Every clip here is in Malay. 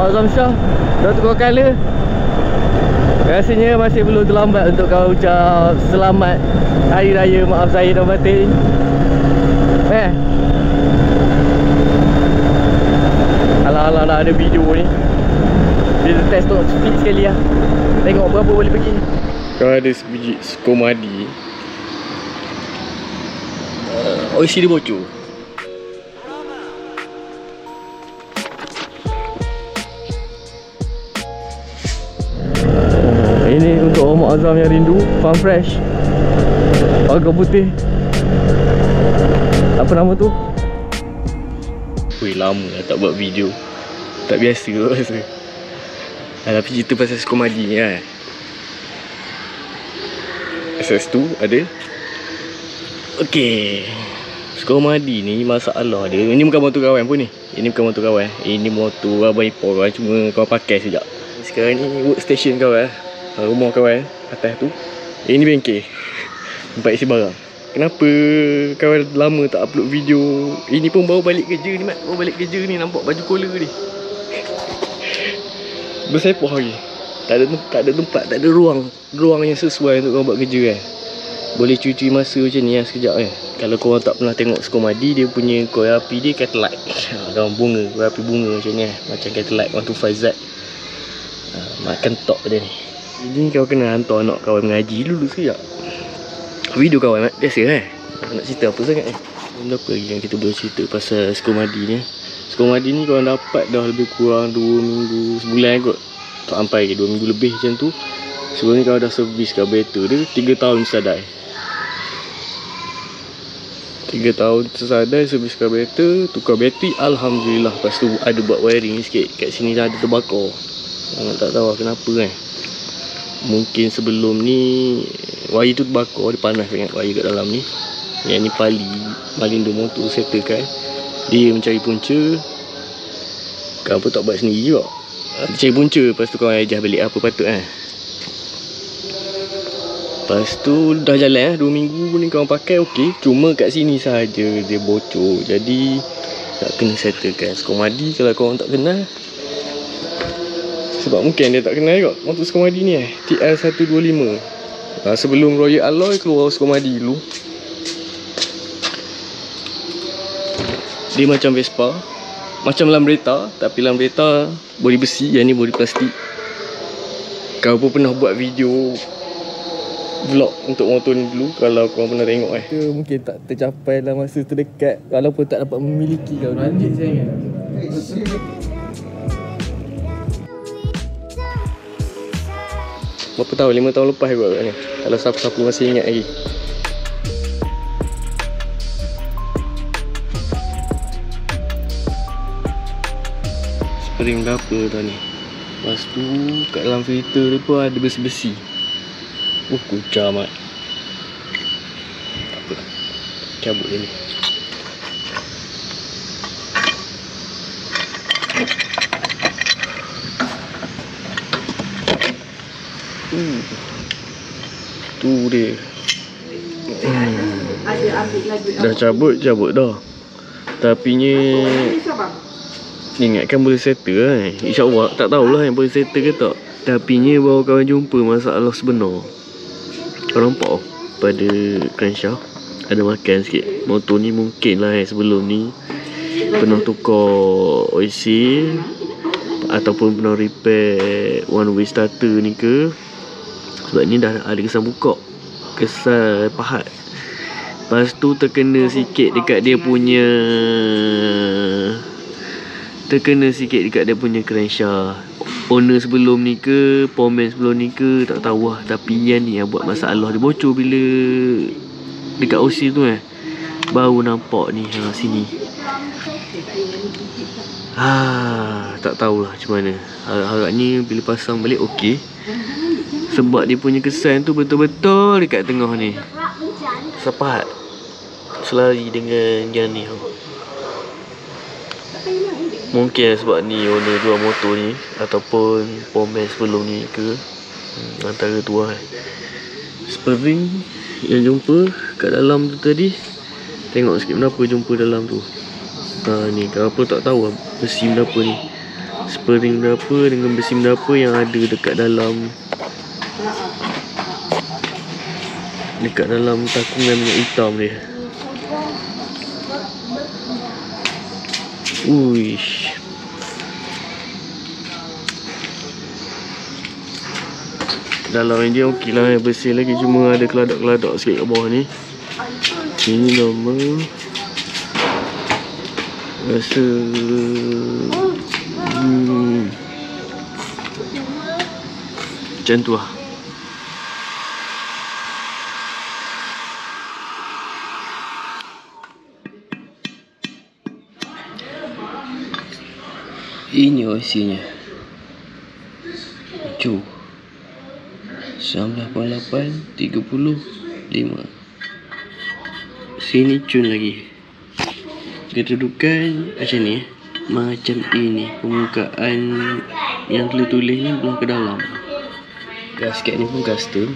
Azam Shah dah tukar colour. Rasanya masih belum terlambat untuk kau ucap selamat Hari Raya Maaf Zahir dan Batin. Alah-alah dah ada video ni. Kita test untuk speed sekali lah. Tengok berapa boleh pergi. Kau ada sebiji Skomadi. Isi dia bocor. Ini untuk Mak Azam yang rindu Farm Fresh Warga Putih. Apa nama tu? Weh, lama dah tak buat video. Tak biasa kot rasa. Tapi cerita pasal Skomadi ni kan. SS2 ada. Okey, Skomadi ni masalah dia. Ini bukan motor kawan pun ni. Ini bukan motor kawan. Ini motor Abang Ipoh kawan. Cuma kau pakai sekejap. Sekarang ni workstation kawan. Rumah kawan atas tu. Ini bengkel. Tempat isi barang. Kenapa kawan lama tak upload video? Ini pun baru balik kerja ni Mat. Baru balik kerja ni nampak baju kola ni. Bersepoh lagi. Tak ada tempat, tak ada ruang yang sesuai untuk kau buat kerja kan. Boleh cuci masa macam ni lah sekejap kan. Kalau korang tak pernah tengok Skomadi, dia punya korek api dia Catalite. Dalam bunga, korek api bunga macam ni lah. Macam Catalite 125Z. Makan tok dia ni. Ini kau kena hantar anak kawan mengaji dulu sekejap. Video kawan Mat, biasa kan. Nak cerita apa sangat Benda apa lagi yang kita boleh cerita pasal Skomadi ni. Skomadi ni korang dapat dah lebih kurang 2 minggu, sebulan kot. Tak sampai ke 2 minggu lebih macam tu. Sebelum ni kalau dah servis carburetor dia 3 tahun tersadai. 3 tahun tersadai servis carburetor, tukar bateri, alhamdulillah. Lepas tu ada buat wiring sikit. Kat sini dah ada terbakar. Tak tahu kenapa kan. Mungkin sebelum ni wire tu terbakar, dia panas sangat wire kat dalam ni. Yang ni pali malindo motor settlekan. Dia mencari punca. Kenapa tak buat sendiri juga. Dia cari punca, lepas tu kau adjust balik apa patut kan. Lepas tu dah jalan 2 minggu ni kau pakai okey. Cuma kat sini sahaja dia bocor. Jadi tak kena settlekan. Skomadi kalau korang tak kenal, sebab mungkin dia tak kenal juga motor Skomadi ni TL125. Sebelum Royal Alloy keluar Skomadi dulu. Dia macam Vespa, macam Lambretta, tapi Lambretta bodi besi, yang ni bodi plastik. Kau pun pernah buat video vlog untuk motor ni dulu, kalau kau pernah tengok mungkin tak tercapai dalam masa terdekat, walaupun tak dapat memiliki. Kau lanjut saya ingat. Berapa tahun? 5 tahun lepas kot ni. Kalau siapa-siapa masih ingat lagi. Spring berapa tau ni. Lepas tu kat dalam filter dia pun ada besi-besi. Kucar Mat. Tak apa, cabut dia ni. Tu dia. Dah cabut dah. Tapi ni ingatkan boleh settle kan. InsyaAllah tak tahulah yang boleh settle ke tak. Tapi ni baru kawan jumpa masalah sebenar. Kau nampak pada crankshaft ada makan sikit. Motor ni mungkin lah sebelum ni pernah tukar oil seal ataupun pernah repair one way starter ni ke. Sebab ni dah ada kesan bukak, kesan pahat. Lepas tu terkena sikit dekat dia punya crankshaft. Owner sebelum ni ke, pomen sebelum ni ke, tak tahu lah. Tapi yang ni yang buat masalah. Dia bocor bila dekat OC tu baru nampak ni sini. Tak tahulah macam mana. Harapnya bila pasang balik okey. Sebab dia punya kesan tu betul-betul dekat tengah ni. Sepahat selari dengan yang ni. Mungkin sebab ni owner jual motor ni ataupun pomen sebelum ni ke, antara tu lah. Spring yang jumpa kat dalam tu tadi, tengok sikit kenapa jumpa dalam tu. Ni kenapa tak tahu lah besi berapa ni. spring berapa dengan besi berapa yang ada dekat dalam takungan minyak hitam dia. Uish. Dalam ni dia okey lah, bersih lagi, cuma ada keladak-keladak sikit kat bawah ni. Ini normal. Rasa macam tu lah. Ini OC-nya. Cu 19.8 35. Sini cun lagi. Kedudukan macam ni. Macam ini. Permukaan yang tulis ni belum ke dalam. Gasket ni pun custom.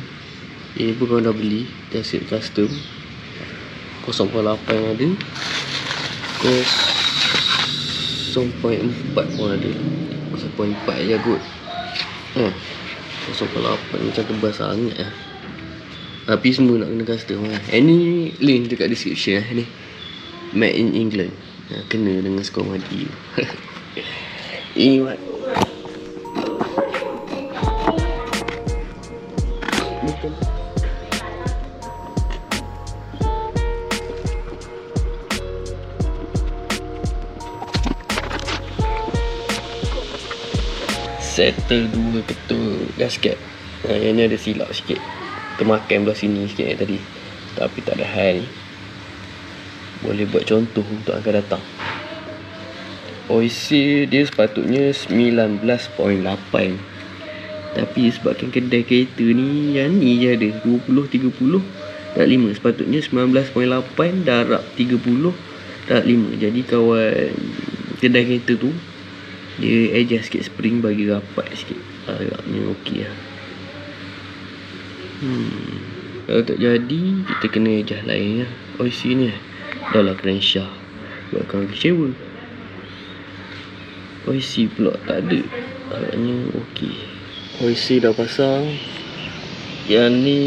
Ini pun kau dah beli. Gasket custom 0.8 ada, 0.4 pun ada. 0.4 je kot. 0.8 macam tebal sangat lah. Tapi semua nak kena custom lah. Ni link dekat description lah ni. Made in England. Kena dengan skor madi. Ini what? Settle 2 ketul gasket. Yang ni ada silap sikit, termakan belah sini sikit tadi. Tapi tak ada hal, boleh buat contoh untuk akan datang. OC dia sepatutnya 19.8, tapi sebabkan kedai kereta ni yang ni je ada 20-30 darab 5. Sepatutnya 19.8 darab 30 darab 5. Jadi kawan kedai kereta tu dia adjust sikit spring bagi rapat sikit. Agaknya okey lah. Kalau tak jadi, kita kena adjust lain lah. OC ni dah lah crankshaft. Buatkan kecewa. OC pula tak ada. Agaknya okey. OC dah pasang. Yang ni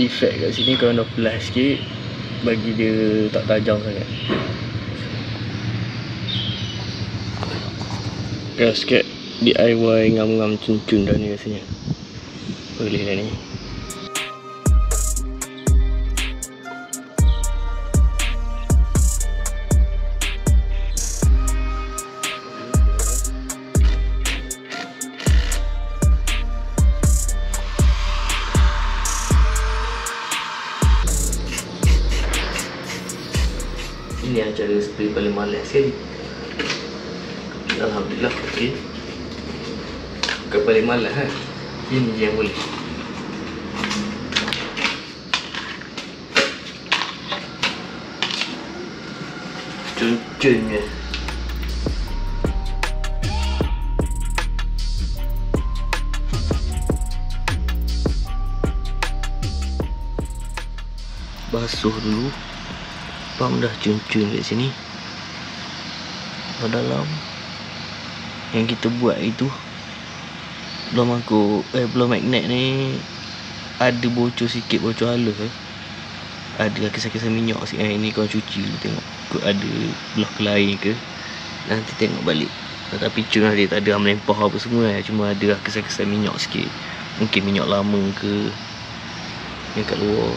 defect kat sini kalau dah plus sikit, bagi dia tak tajam sangat. Gasket DIY ngam-ngam cun-cun dah ni rasanya. Boleh dah ni. Ini acara spray paling malas sekali. Alhamdulillah okey. Bukan paling malas kan. Ini je yang boleh. Cun-cunnya. Basuh dulu. Pam dah cun-cun kat sini. Kat dalam yang kita buat itu, belum magnet ni ada bocor sikit, bocor halus ada kisah-kisah minyak sikit. Ini kau cuci dulu, tengok kau ada belah lain ke, nanti tengok balik. Tapi cun dia tak ada melempah apa semua cuma ada kisah-kisah minyak sikit, mungkin minyak lama ke yang kat luar.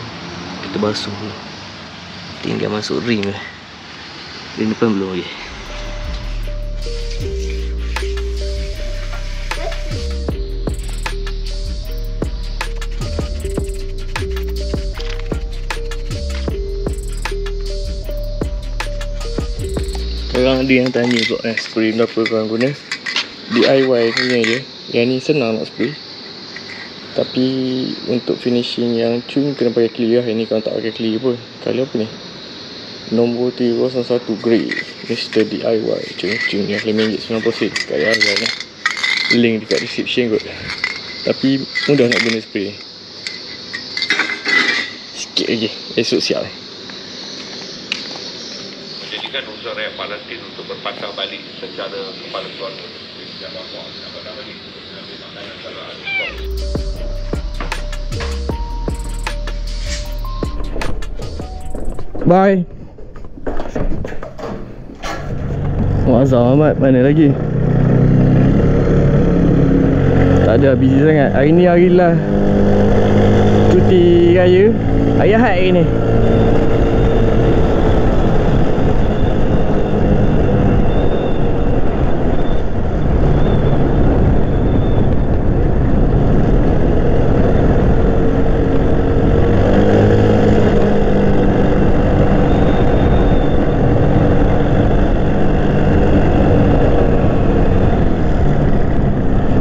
Kita basuh dulu, tinggal masuk ring lah. Ring depan belum lagi. Orang ada yang tanya kot spray berapa korang guna. DIY punya je. Yang ni senang nak spray, tapi untuk finishing yang cun kena pakai clear lah. Ini kalau tak pakai clear pun. Kali apa ni, nombor 301 grey Mr. DIY cun yang RM5.90 kat DIY lah. Link dekat description kot. Tapi mudah nak guna spray. Sikit lagi, esok siap Jadikan unsur rakyat Palestin untuk berpantang balik secara kepala keluarga. Bye. Azhar Ahmad mana lagi? Tak ada, busy sangat. Hari ni hari lah cuti raya. Hari Ahad hari ni.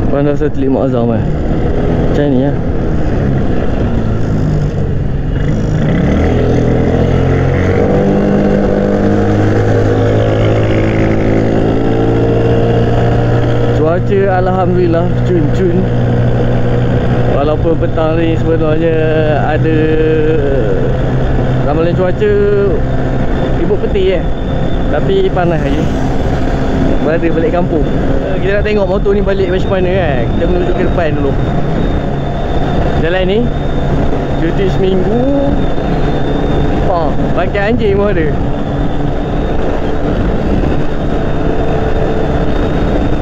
Bandar Satelit Mak Azhar mah. Macam ni ya. Cuaca alhamdulillah cun-cun. Walaupun petang ni sebenarnya ada ramalan cuaca ribut peti tapi panas lagi. Berada balik kampung. Kita nak tengok motor ni balik macam mana kan. Kita menuju ke depan dulu. Jalan ni cuti seminggu. Pakai anjing pun ada.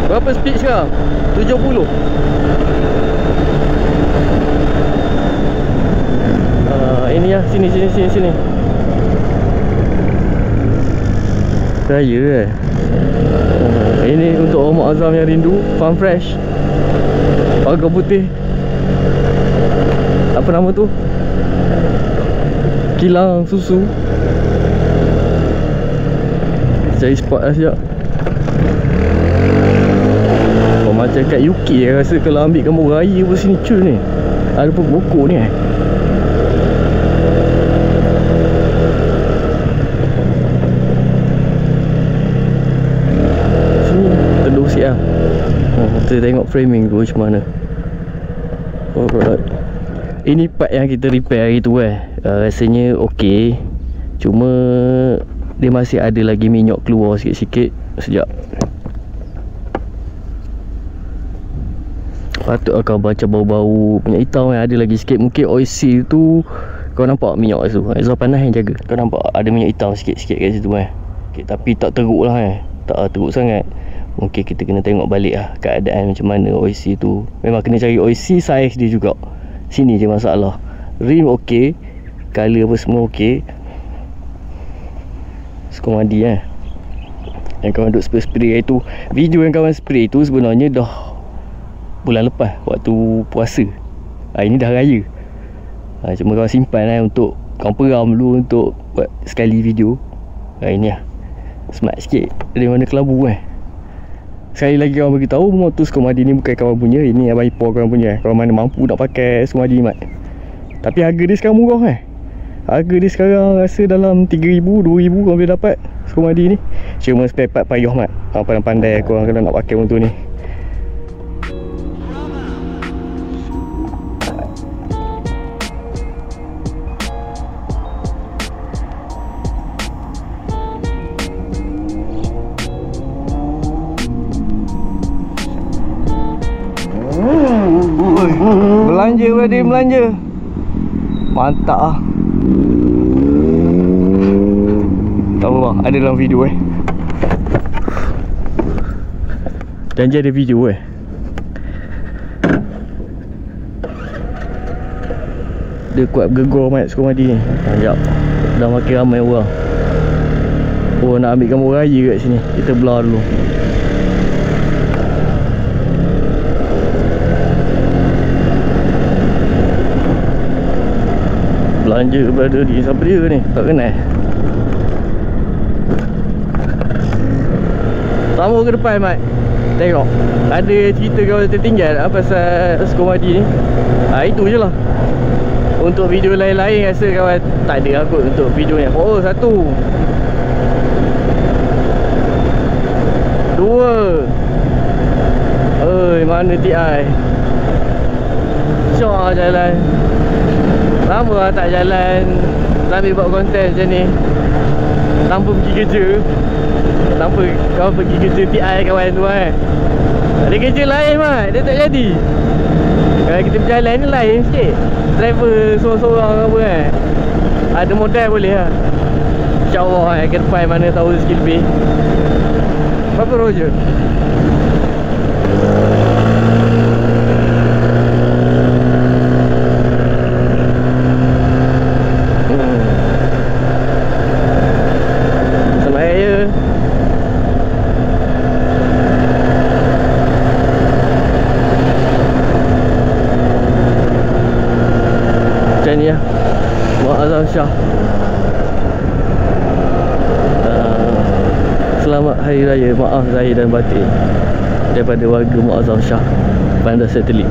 Berapa speed sekarang? 70. Ini lah, sini. Raya ini untuk orang Mak Azhar yang rindu Farm Fresh Pagar Putih. Apa nama tu? Kilang Susu. Cari spot lah sekejap. Macam kat UK rasa kalau ambil kampung raya pun sini cun ni. Ada pun pokok ni sikit lah. Kita tengok framing tu macam mana. Alright. Ini part yang kita repair hari tu rasanya ok. Cuma dia masih ada lagi minyak keluar sikit-sikit. Sekejap. Patut kau baca bau-bau minyak hitam ada lagi sikit. Mungkin oil seal tu kau nampak minyak tu. Azhar panas yang jaga. Kau nampak ada minyak hitam sikit-sikit kat situ okay, tapi tak teruk lah tak teruk sangat. Mungkin kita kena tengok balik lah keadaan macam mana OIC tu. Memang kena cari OIC saiz dia juga. Sini je masalah. Rim ok, color apa semua ok. Skor mandi yang kawan duk spray tu. Video yang kawan spray tu sebenarnya dah bulan lepas, waktu puasa. Ini dah raya. Cuma kawan simpan untuk kawan peram dulu untuk buat sekali video. Ini lah smart sikit daripada kelabu Sekali lagi kawan beritahu, motor skor madi ni bukan kawan punya. Ini Abang Ipoh kawan punya. Kawan mana mampu nak pakai skor madi mat. Tapi harga dia sekarang murah Harga dia sekarang rasa dalam 3,000, 2,000 kau boleh dapat skor madi ni. Cuma spare part payah mat. Pandai-pandai korang kalau nak pakai motor ni. Belanja berada belanja. Mantap lah. Tahu bang, ada dalam video Janji ada video Dia kuat bergegor mat skor madi ni. Sekejap. Dah makin ramai orang. Nak ambil gambar raya kat sini. Kita blur dulu. Belanja berada di siapa dia ni? Tak kenal. Sama ke depan mat. Tengok. Ada cerita kau tertinggal pasal skor madi ni. Itu je lah. Untuk video lain-lain rasa kawan tak ada aku untuk video ni. Oh, satu. Dua. Mana TI? Syok jalan. Lama lah tak jalan sambil buat konten macam ni. Tanpa pergi kerja. Tanpa kau pergi kerja TI kawan tu Ada kerja lain Mat, dia tak jadi. Kalau kita berjalan ni lain sikit. Driver seorang-seorang apa kan. Ada modal boleh lah. InsyaAllah ke depan mana tahu rezeki lebih. Berapa roja? Selamat Raya. Macam ni lah Mak Azam Shah. Selamat Hari Raya, maaf zahir dan batin daripada warga Mak Azam Shah, Bandar Satelit.